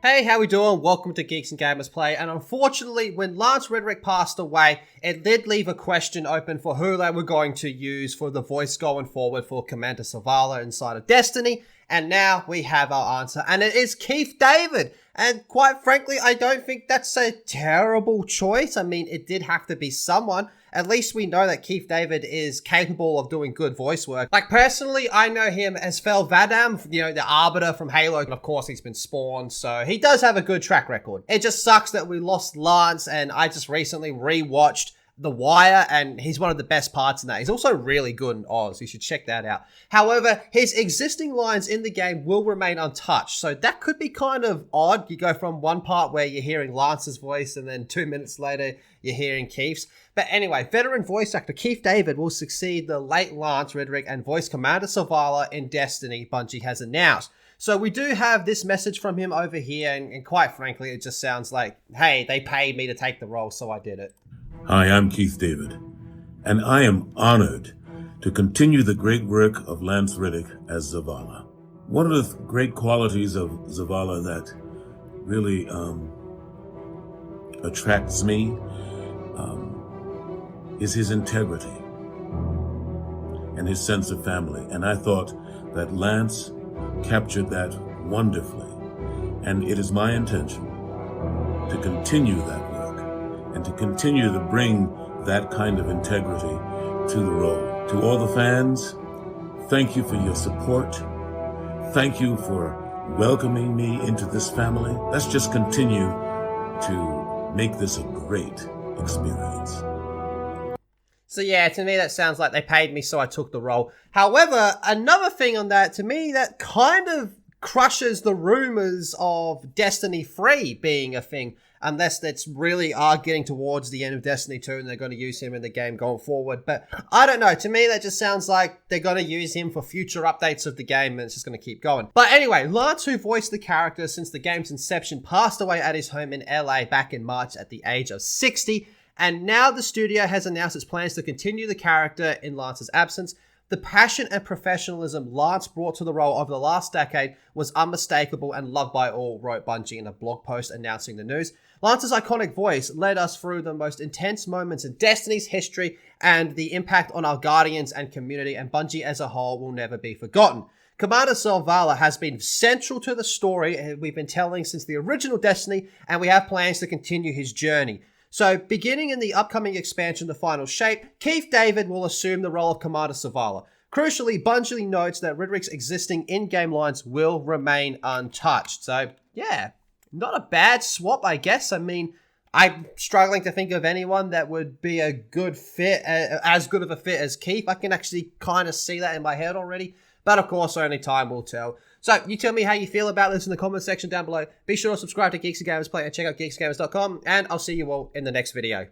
Hey, how we doing? Welcome to Geeks and Gamers Play. And unfortunately, when Lance Reddick passed away, it did leave a question open for who they were going to use for the voice going forward for Commander Zavala inside of Destiny. And now we have our answer, and it is Keith David. And quite frankly, I don't think that's a terrible choice. I mean, it did have to be someone. At least we know that Keith David is capable of doing good voice work. Like, personally, I know him as Fel Vadam, the Arbiter from Halo. And of course, he's been spawned, so he does have a good track record. It just sucks that we lost Lance, and I just recently rewatched The Wire, and he's one of the best parts in that. He's also really good in Oz. You should check that out. However, his existing lines in the game will remain untouched, so that could be kind of odd. You go from one part where you're hearing Lance's voice, and then 2 minutes later, you're hearing Keith's. But anyway, veteran voice actor Keith David will succeed the late Lance Reddick and voice Commander Zavala in Destiny, Bungie has announced. So we do have this message from him over here, and quite frankly, it just sounds like, hey, they paid me to take the role, so I did it. Hi, I'm Keith David, and I am honored to continue the great work of Lance Reddick as Zavala. One of the great qualities of Zavala that really attracts me is his integrity and his sense of family. And I thought that Lance captured that wonderfully. And it is my intention to continue that work and to continue to bring that kind of integrity to the role. To all the fans, thank you for your support. Thank you for welcoming me into this family. Let's just continue to make this a great experience. So yeah, to me that sounds like they paid me, so I took the role. However, another thing on that, to me, that kind of crushes the rumors of Destiny 3 being a thing, unless that's really are getting towards the end of Destiny 2 and they're going to use him in the game going forward. But I don't know, to me that just sounds like they're going to use him for future updates of the game, and it's just going to keep going. But anyway, Lance, who voiced the character since the game's inception, passed away at his home in LA back in March at the age of 60. And now the studio has announced its plans to continue the character in Lance's absence. The passion and professionalism Lance brought to the role over the last decade was unmistakable and loved by all, wrote Bungie in a blog post announcing the news. Lance's iconic voice led us through the most intense moments in Destiny's history, and the impact on our Guardians and community and Bungie as a whole will never be forgotten. Commander Zavala has been central to the story we've been telling since the original Destiny, and we have plans to continue his journey. So, beginning in the upcoming expansion, The Final Shape, Keith David will assume the role of Commander Zavala. Crucially, Bungie notes that Reddick's existing in-game lines will remain untouched. So, yeah, not a bad swap, I guess. I mean, I'm struggling to think of anyone that would be a good fit, as good of a fit as Keith. I can actually kind of see that in my head already. But of course, only time will tell. So, you tell me how you feel about this in the comment section down below. Be sure to subscribe to Geeks Gamers Play and check out geeksgamers.com. And I'll see you all in the next video.